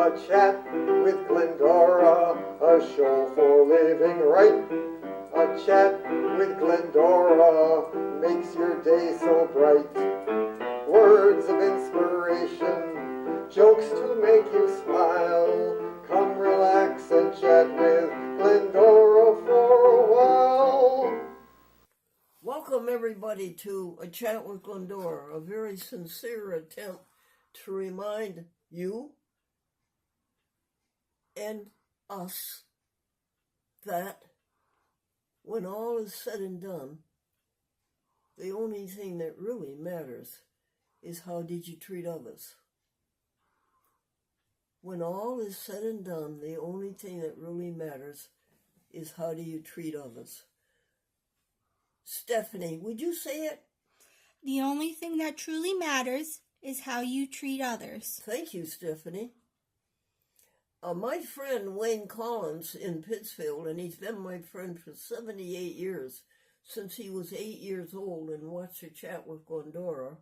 A chat with Glendora, a show for living right. A chat with Glendora makes your day so bright. Words of inspiration, jokes to make you smile. Come relax and chat with Glendora for a while. Welcome everybody to A Chat with Glendora, a very sincere attempt to remind you and us that when all is said and done, the only thing that really matters is how did you treat others. When all is said and done, the only thing that really matters is how do you treat others. Stephanie, would you say it? The only thing that truly matters is how you treat others. Thank you, Stephanie. My friend Wayne Collins in Pittsfield, and he's been my friend for 78 years, since he was 8 years old and watched A Chat with Glendora,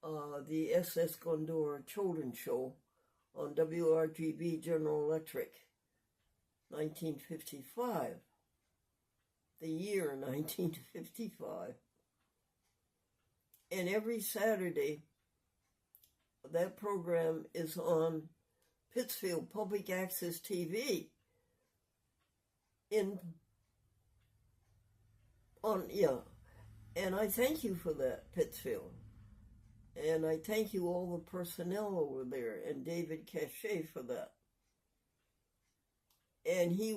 the SS Glendora children's show on WRGB General Electric, 1955. The year 1955. And every Saturday, that program is on Pittsfield Public Access TV. And I thank you for that, Pittsfield. And I thank you all the personnel over there and David Cachet for that. And he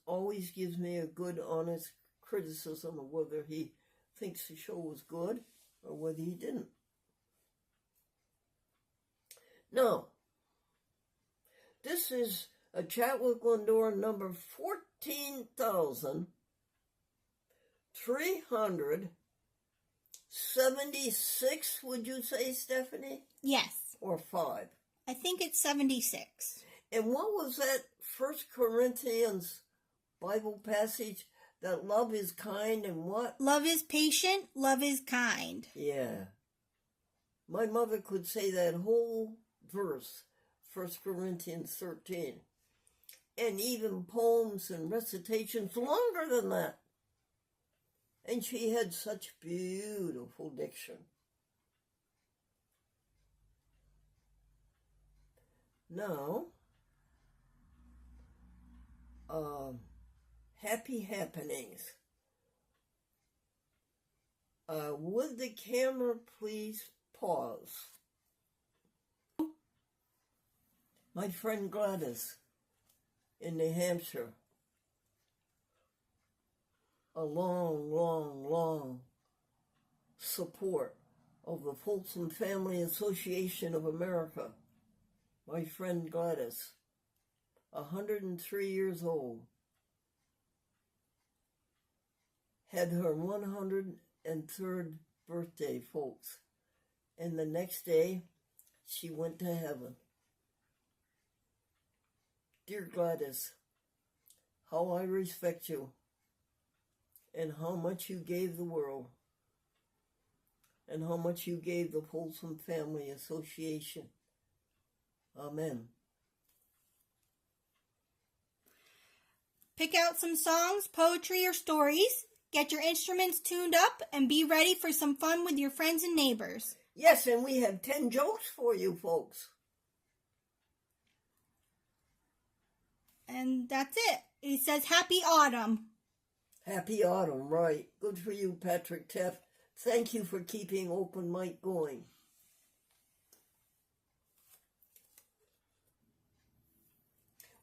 always gives me a good, honest criticism of whether he thinks the show was good or whether he didn't. Now, this is A Chat with Glendora number 14,376, would you say, Stephanie? Yes. Or 5? I think it's 76. And what was that 1 Corinthians Bible passage? That love is kind and what? Love is patient, love is kind. Yeah. My mother could say that whole verse, 1 Corinthians 13. And even poems and recitations longer than that. And she had such beautiful diction. Now, happy happenings. Would the camera please pause? My friend Gladys in New Hampshire. A long support of the Folsom Family Association of America. My friend Gladys, 103 years old. Had her 103rd birthday, folks. And the next day, she went to heaven. Dear Gladys, how I respect you and how much you gave the world and how much you gave the Folsom Family Association. Amen. Pick out some songs, poetry, or stories. Get your instruments tuned up and be ready for some fun with your friends and neighbors. Yes, and we have 10 jokes for you folks. And that's it. It says Happy Autumn. Happy Autumn, right. Good for you, Patrick Teff. Thank you for keeping Open Mic going.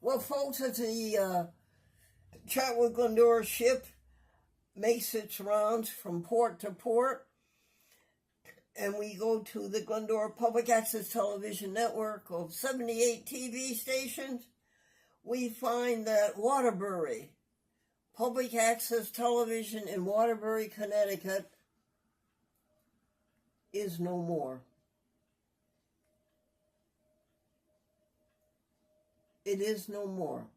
Well, folks, as the Chat with Glendora ship makes its rounds from port to port, and we go to the Glendora Public Access Television Network of 78 TV stations, we find that Waterbury Public Access Television in Waterbury, Connecticut is no more. It is no more.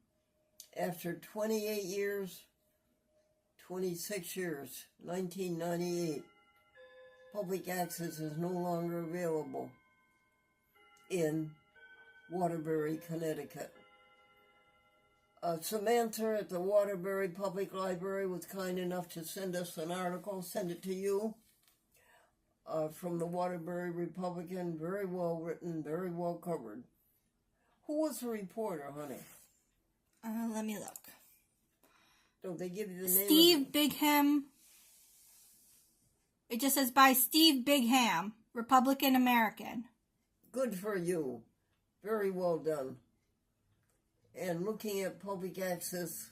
After 28 years, 26 years, 1998, public access is no longer available in Waterbury, Connecticut. Samantha at the Waterbury Public Library was kind enough to send us an article, send it to you, from the Waterbury Republican, very well written, very well covered. Who was the reporter, honey? Let me look. Don't they give you the name? Steve Bigham. It just says by Steve Bigham, Republican American. Good for you. Very well done. And looking at public access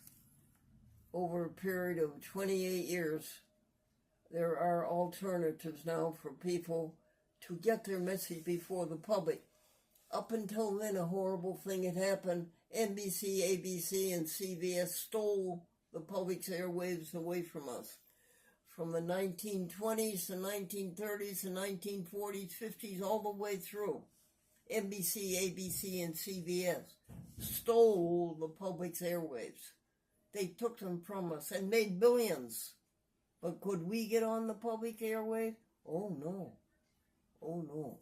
over a period of 28 years, there are alternatives now for people to get their message before the public. Up until then, a horrible thing had happened. NBC, ABC, and CBS stole the public's airwaves away from us. From the 1920s, the 1930s, the 1940s, 50s, all the way through. NBC, ABC, and CBS stole the public's airwaves. They took them from us and made billions. But could we get on the public airwaves? Oh, no. Oh, no.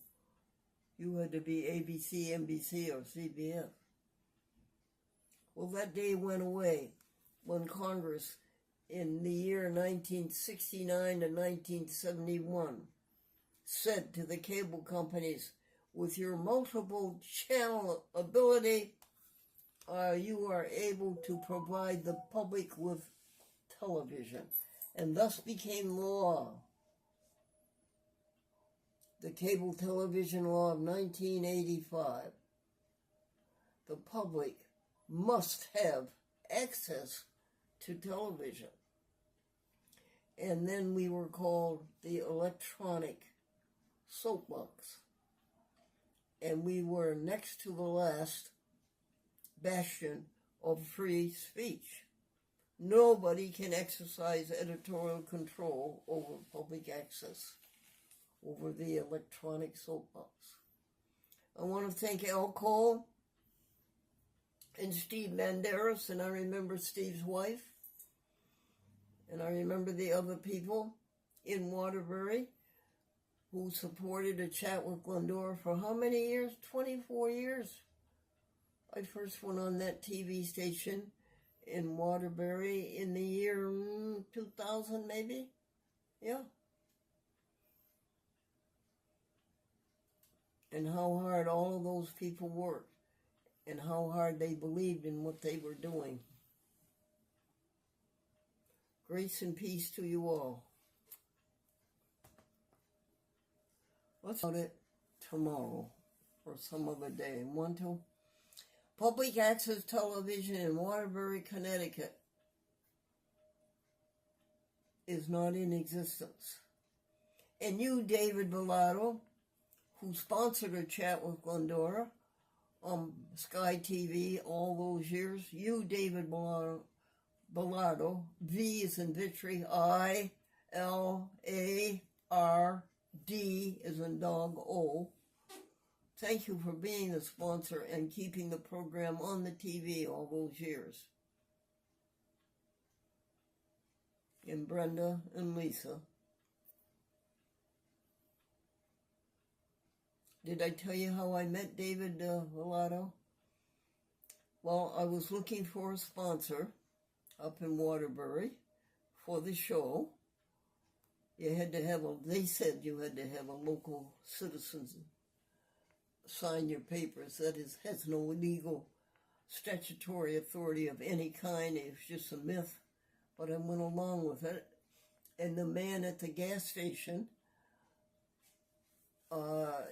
You had to be ABC, NBC, or CBS. Well, that day went away when Congress, in the year 1969 to 1971, said to the cable companies, with your multiple channel ability, you are able to provide the public with television, and thus became law. The Cable Television Law of 1985. The public must have access to television. And then we were called the electronic soapbox. And we were next to the last bastion of free speech. Nobody can exercise editorial control over public access, over the electronic soapbox. I want to thank Al Cole and Steve Banderas, and I remember Steve's wife, and I remember the other people in Waterbury who supported A Chat with Glendora for how many years? 24 years. I first went on that TV station in Waterbury in the year 2000, maybe? Yeah. And how hard all of those people worked, and how hard they believed in what they were doing. Grace and peace to you all. Let's talk about it tomorrow or some other day. Want to? Public access television in Waterbury, Connecticut is not in existence. And you, David Bellato, who sponsored A Chat with Glendora on Sky TV all those years, you, David Bellato, V is in Victory, I-L-A-R-D is in dog, O. Thank you for being the sponsor and keeping the program on the TV all those years. And Brenda and Lisa. Did I tell you how I met David Bellato? Well, I was looking for a sponsor up in Waterbury for the show. You had to have they said you had to have a local citizen sign your papers. That has no legal statutory authority of any kind. It was just a myth. But I went along with it. And the man at the gas station,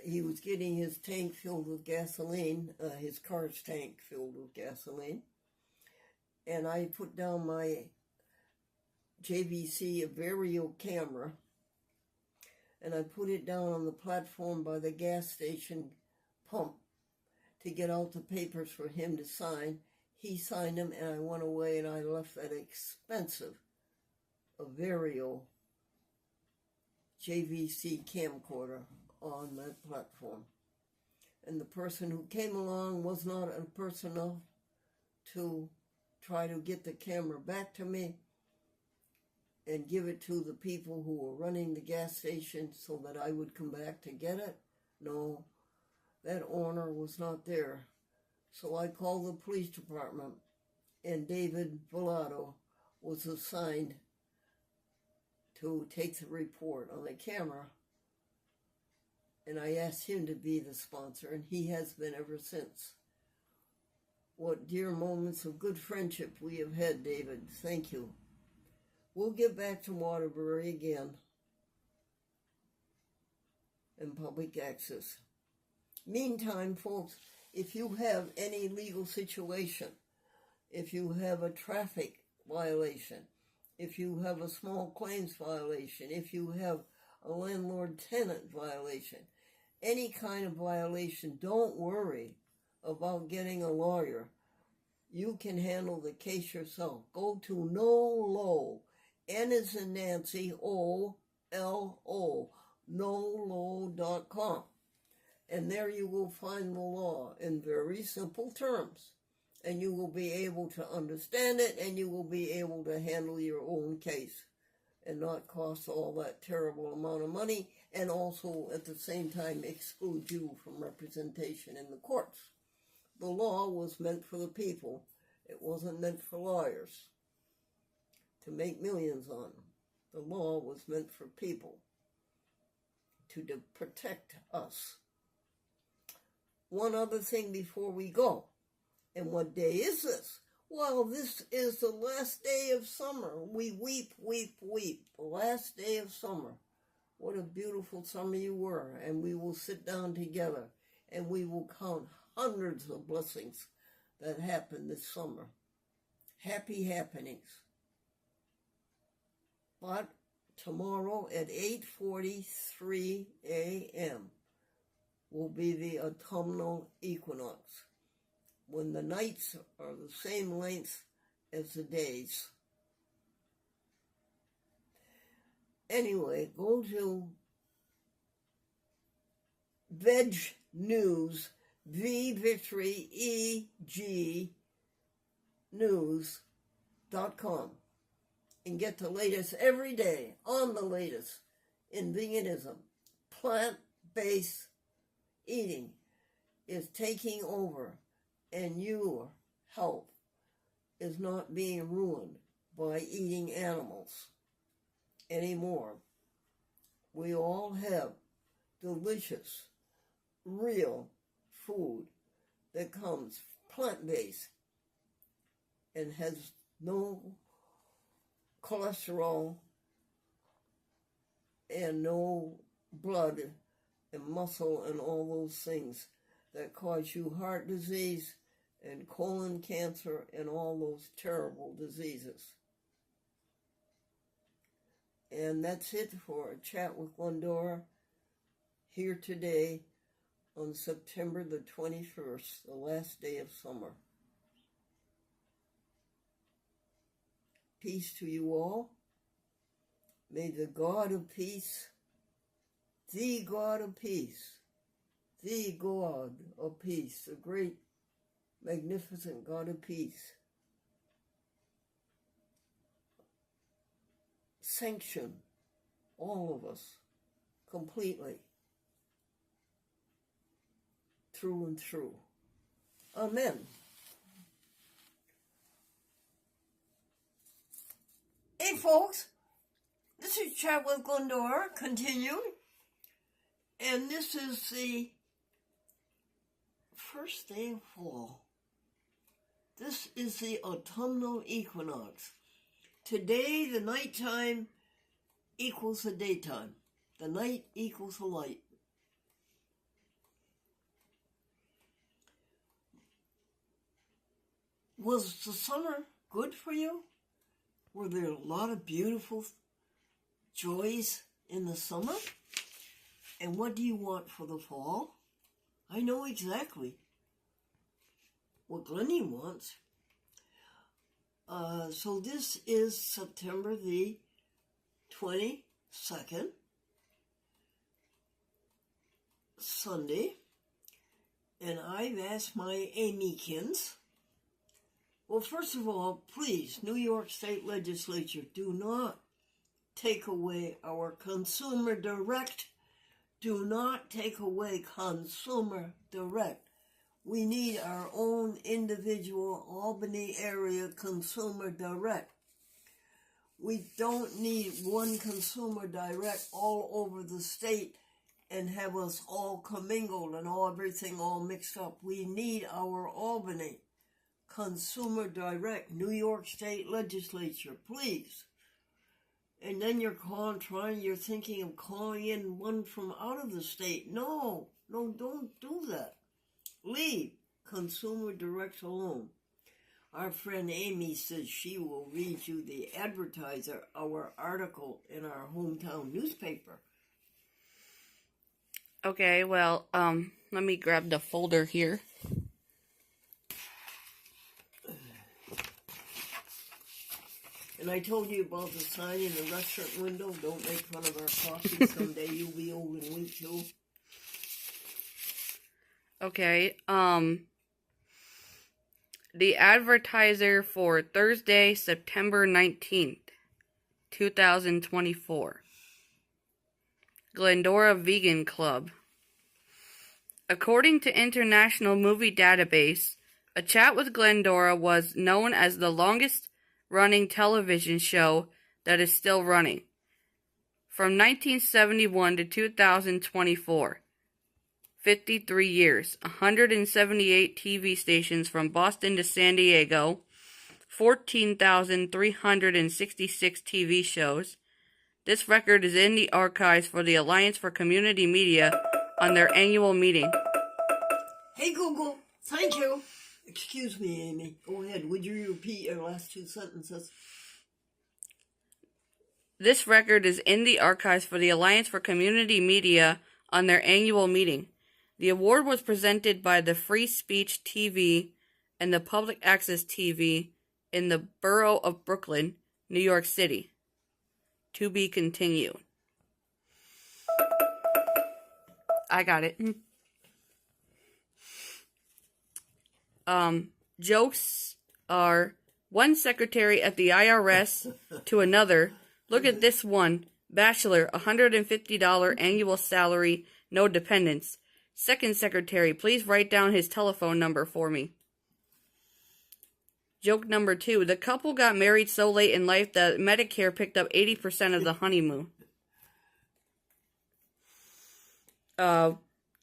he was getting his tank filled with gasoline, his car's tank filled with gasoline. And I put down my JVC Vario camera, and I put it down on the platform by the gas station pump to get out the papers for him to sign. He signed them, and I went away, and I left that expensive Vario JVC camcorder on that platform. And the person who came along was not a person enough to try to get the camera back to me and give it to the people who were running the gas station so that I would come back to get it. No, that owner was not there. So I called the police department, and David Villado was assigned to take the report on the camera. And I asked him to be the sponsor, and he has been ever since. What dear moments of good friendship we have had, David. Thank you. We'll get back to Waterbury again and public access. Meantime, folks, if you have any legal situation, if you have a traffic violation, if you have a small claims violation, if you have a landlord-tenant violation, any kind of violation, don't worry about getting a lawyer. You can handle the case yourself. Go to NOLO, N as in Nancy, O-L-O, NOLO.com. And there you will find the law in very simple terms. And you will be able to understand it, and you will be able to handle your own case and not cost all that terrible amount of money, and also at the same time exclude you from representation in the courts. The law was meant for the people. It wasn't meant for lawyers to make millions on. The law was meant for people to protect us. One other thing before we go. And what day is this? Well, this is the last day of summer. We weep, weep, weep. The last day of summer. What a beautiful summer you were. And we will sit down together and we will count hundreds of blessings that happened this summer. Happy happenings. But tomorrow at 8:43 a.m. will be the autumnal equinox, when the nights are the same length as the days. Anyway, go to Veg News, V Victory, E-G, news.com, and get the latest every day on the latest in veganism. Plant-based eating is taking over, and your health is not being ruined by eating animals anymore. We all have delicious, real food that comes plant-based and has no cholesterol and no blood and muscle and all those things that cause you heart disease and colon cancer and all those terrible diseases. And that's it for a chat with Glendora here today on September the 21st, the last day of summer. Peace to you all. May the God of peace, the God of peace, the God of peace, the great, magnificent God of peace, sanction all of us completely, through and through. Amen. Hey folks, this is Chat with Glendora, continued, and this is the first day of fall. This is the autumnal equinox. Today, the nighttime equals the daytime. The night equals the light. Was the summer good for you? Were there a lot of beautiful joys in the summer? And what do you want for the fall? I know exactly what Glennie wants. So this is September the 22nd, Sunday, and I've asked my Amykins. Well, first of all, please, New York State Legislature, do not take away our consumer direct Do not take away consumer direct. We need our own individual Albany area consumer direct. We don't need one consumer direct all over the state and have us all commingled and everything all mixed up. We need our Albany consumer direct, New York State Legislature, please. And then you're thinking of calling in one from out of the state. No, don't do that. Leave consumer direct alone. Our friend Amy says she will read you the Advertiser, our article in our hometown newspaper. Okay, well, let me grab the folder here. And I told you about the sign in the restaurant window. Don't make fun of our coffee. Someday you'll be old and weak too. Okay, the Advertiser for Thursday, September 19th, 2024. Glendora Vegan Club. According to International Movie Database, A Chat with Glendora was known as the longest running television show that is still running. From 1971 to 2024. 53 years, 178 TV stations from Boston to San Diego, 14,366 TV shows. This record is in the archives for the Alliance for Community Media on their annual meeting. Hey Google, thank you. Excuse me, Amy. Go ahead. Would you repeat your last two sentences? This record is in the archives for the Alliance for Community Media on their annual meeting. The award was presented by the Free Speech TV and the Public Access TV in the borough of Brooklyn, New York City. To be continued. I got it. Jokes are one secretary at the IRS to another. Look at this one. Bachelor, $150 annual salary, no dependents. Second secretary, please write down his telephone number for me. Joke number 2. The couple got married so late in life that Medicare picked up 80% of the honeymoon.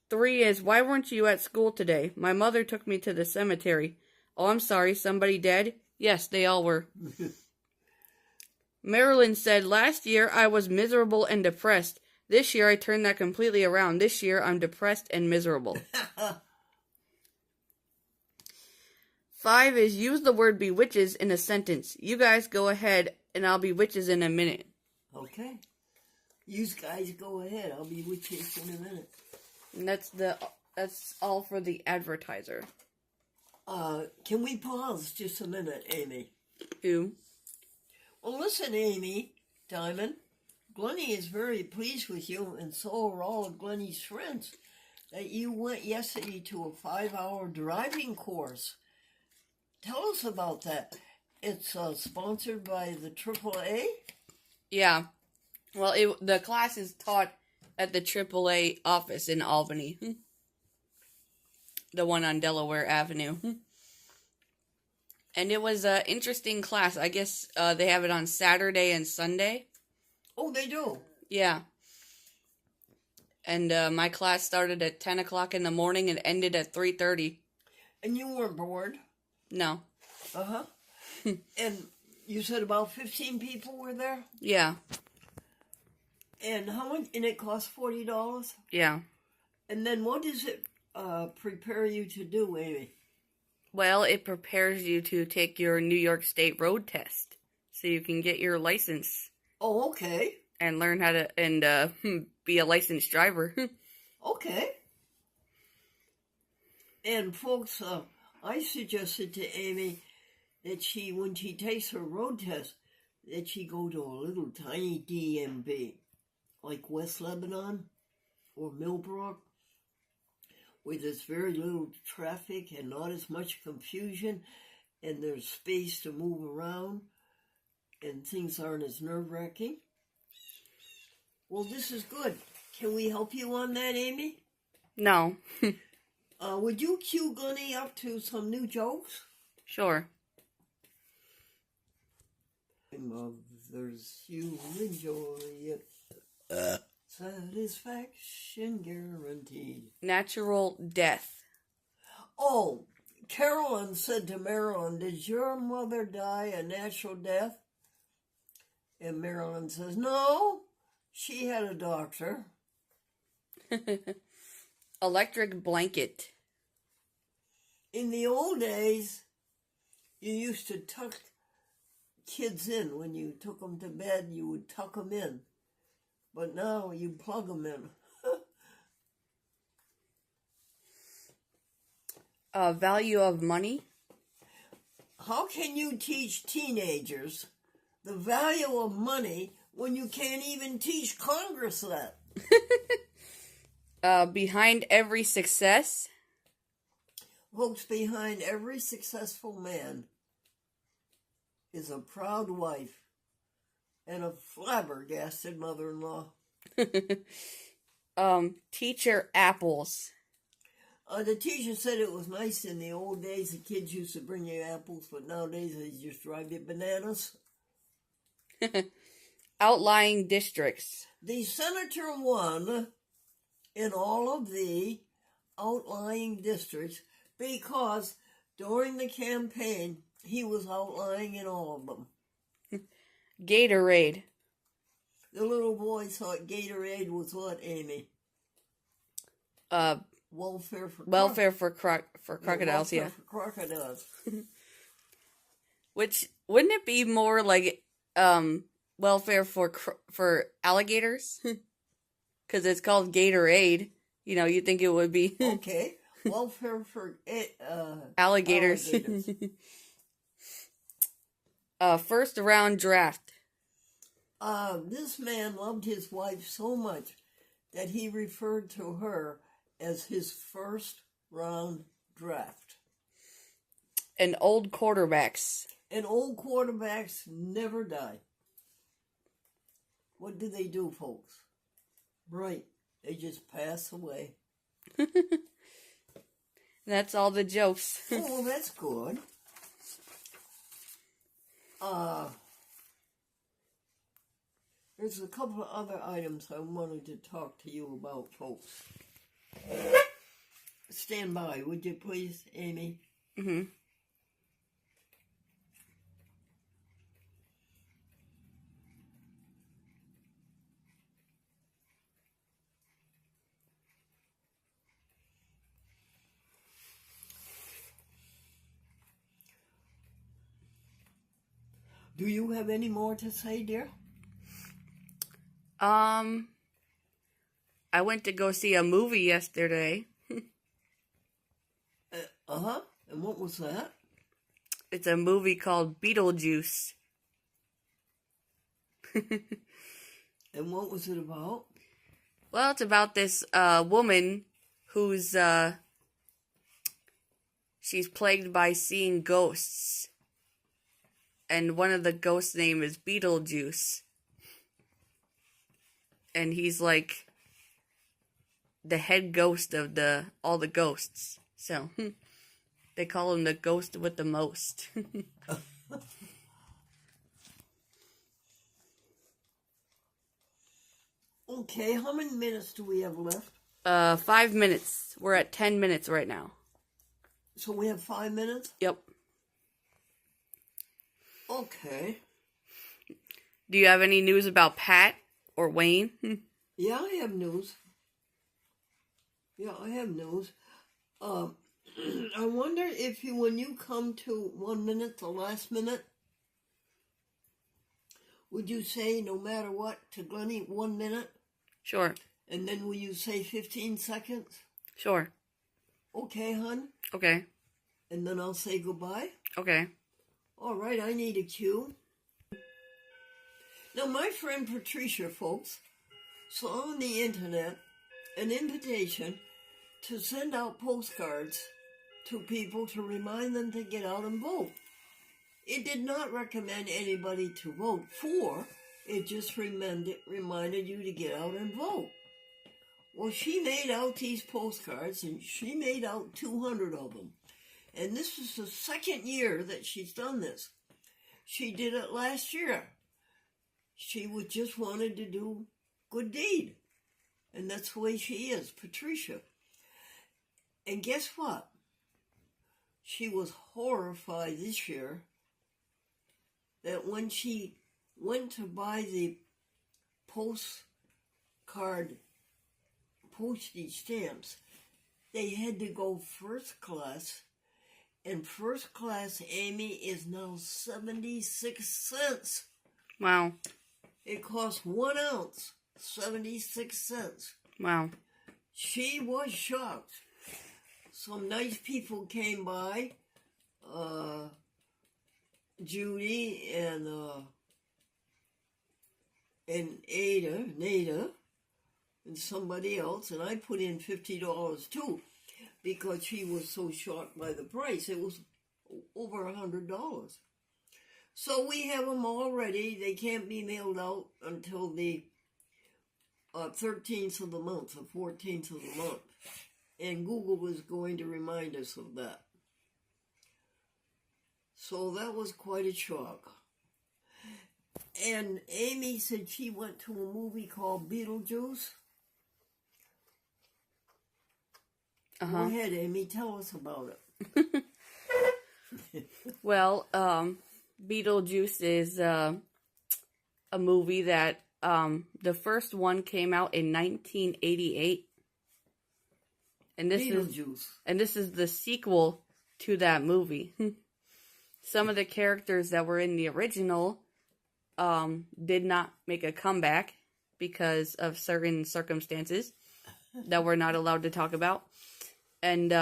3 is, why weren't you at school today? My mother took me to the cemetery. Oh, I'm sorry, somebody dead? Yes, they all were. Marilyn said, last year I was miserable and depressed. This year I turned that completely around. This year I'm depressed and miserable. 5 is, use the word bewitches in a sentence. You guys go ahead and I'll be witches in a minute. Okay. You guys go ahead. I'll be witches in a minute. And that's all for the Advertiser. Can we pause just a minute, Amy? Who? Well, listen, Amy, Diamond. Glennie is very pleased with you, and so are all of Glennie's friends, that you went yesterday to a 5-hour driving course. Tell us about that. It's sponsored by the AAA? Yeah. Well, the class is taught at the AAA office in Albany. The one on Delaware Avenue. And it was an interesting class. I guess they have it on Saturday and Sunday. Oh, they do? Yeah. And my class started at 10 o'clock in the morning and ended at 3:30. And you weren't bored? No. Uh-huh. And you said about 15 people were there? Yeah. And how much? And it cost $40? Yeah. And then what does it prepare you to do, Amy? Well, it prepares you to take your New York State road test, so you can get your license. Oh, okay. And learn how to be a licensed driver. Okay. And folks, I suggested to Amy that when she takes her road test, that she go to a little tiny DMV, like West Lebanon or Millbrook, where there's very little traffic and not as much confusion, and there's space to move around, and things aren't as nerve-wracking. Well, this is good. Can we help you on that, Amy? No. Would you cue Glennie up to some new jokes? Sure. Mothers, you enjoy it. Satisfaction guaranteed. Natural death. Oh, Carolyn said to Marilyn, did your mother die a natural death? And Marilyn says, no, she had a doctor. Electric blanket. In the old days, you used to tuck kids in. When you took them to bed, you would tuck them in. But now you plug them in. Value of money. How can you teach teenagers the value of money when you can't even teach Congress that? Behind every success. Folks, behind every successful man is a proud wife and a flabbergasted mother-in-law. Teacher apples. The teacher said it was nice in the old days. The kids used to bring you apples, but nowadays they just drive you bananas. Outlying districts. The senator won in all of the outlying districts because during the campaign he was outlying in all of them. Gatorade. The little boy thought Gatorade was what, Amy? Welfare for crocodiles, yeah. For crocodiles. Which wouldn't it be more like welfare for alligators? Because it's called Gatorade. You know, you think it would be Okay, welfare for alligators. First round draft. This man loved his wife so much that he referred to her as his first round draft. And old quarterbacks. And old quarterbacks never die. What do they do, folks? Right, they just pass away. That's all the jokes. Oh, well, that's good. There's a couple of other items I wanted to talk to you about, folks. Stand by, would you please, Amy? Mm-hmm. Do you have any more to say, dear? I went to go see a movie yesterday. Uh-huh. And what was that? It's a movie called Beetlejuice. And what was it about? Well, it's about this woman who's she's plagued by seeing ghosts. And one of the ghosts' name is Beetlejuice. And he's like the head ghost of all the ghosts. So they call him the ghost with the most. Okay, how many minutes do we have left? 5 minutes. We're at 10 minutes right now. So we have 5 minutes? Yep. Okay. Do you have any news about Pat or Wayne? Yeah, I have news. I wonder if when you come to 1 minute, the last minute, would you say no matter what to Glennie 1 minute? Sure. And then will you say 15 seconds? Sure. Okay, hon. Okay. And then I'll say goodbye. Okay. All right, I need a cue. Now, my friend Patricia, folks, saw on the internet an invitation to send out postcards to people to remind them to get out and vote. It did not recommend anybody to vote for. It just reminded you to get out and vote. Well, she made out these postcards, and she made out 200 of them. And this is the second year that she's done this. She did it last year. She would just wanted to do good deed. And that's the way she is, Patricia. And guess what? She was horrified this year that when she went to buy the postcard postage stamps, they had to go first class, and first class, Amy, is now 76 cents. Wow. It costs 1 ounce, 76 cents. Wow. She was shocked. Some nice people came by, Judy and Nada, and somebody else, and I put in $50 too, because she was so shocked by the price. It was over $100. So we have them all ready. They can't be mailed out until the 13th of the month, the 14th of the month. And Google was going to remind us of that. So that was quite a shock. And Amy said she went to a movie called Beetlejuice. Go ahead, Amy, tell us about it. Well, Beetlejuice is a movie that the first one came out in 1988. And this is the sequel to that movie. Some of the characters that were in the original did not make a comeback because of certain circumstances that we're not allowed to talk about. And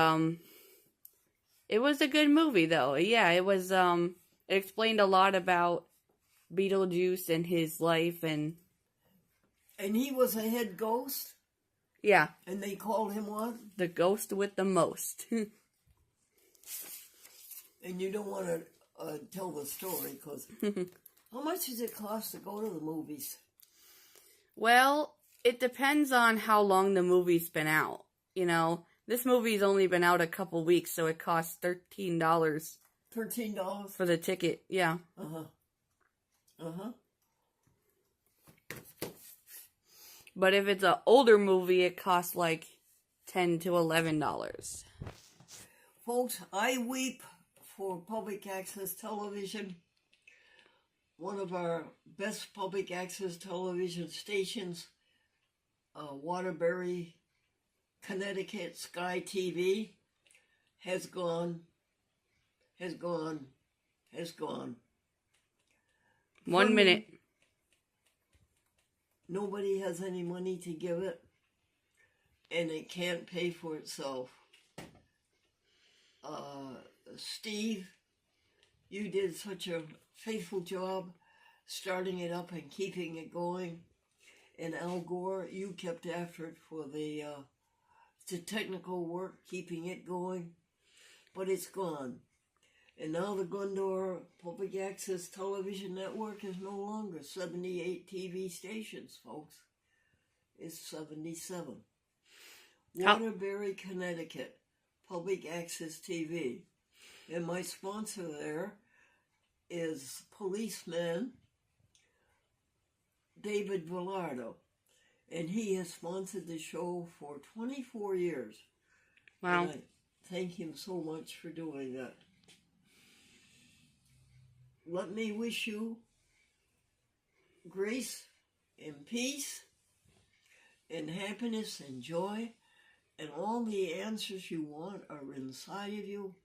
it was a good movie, though. Yeah, it was. It explained a lot about Beetlejuice and his life, and he was a head ghost. Yeah. And they called him what? The ghost with the most. And you don't want to tell the story, because how much does it cost to go to the movies? Well, it depends on how long the movie's been out. You know, this movie's only been out a couple weeks, so it costs $13. $13? For the ticket, yeah. Uh-huh. Uh-huh. But if it's an older movie, it costs like $10 to $11. Folks, I weep for public access television. One of our best public access television stations, Waterbury, Connecticut, Sky TV, has gone. 1 minute. Nobody has any money to give it, and it can't pay for itself. Steve, you did such a faithful job starting it up and keeping it going. And Al Gore, you kept after it for the technical work, keeping it going. But it's gone. And now the Glendora Public Access Television Network is no longer 78 TV stations, folks. It's 77. Waterbury, Connecticut, Public Access TV. And my sponsor there is policeman David Villardo. And he has sponsored the show for 24 years. Wow. And I thank him so much for doing that. Let me wish you grace and peace and happiness and joy, and all the answers you want are inside of you,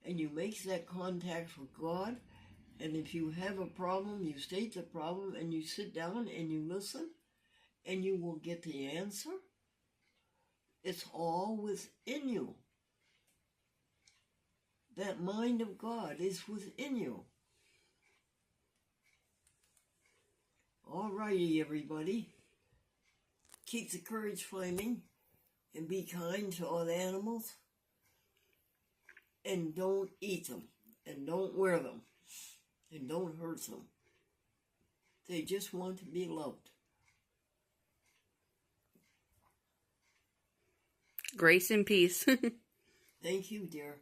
and you make that contact with God. And if you have a problem, you state the problem, and you sit down and you listen, and you will get the answer. It's all within you. That mind of God is within you. All righty, everybody. Keep the courage flaming and be kind to all the animals. And don't eat them. And don't wear them. And don't hurt them. They just want to be loved. Grace and peace. Thank you, dear.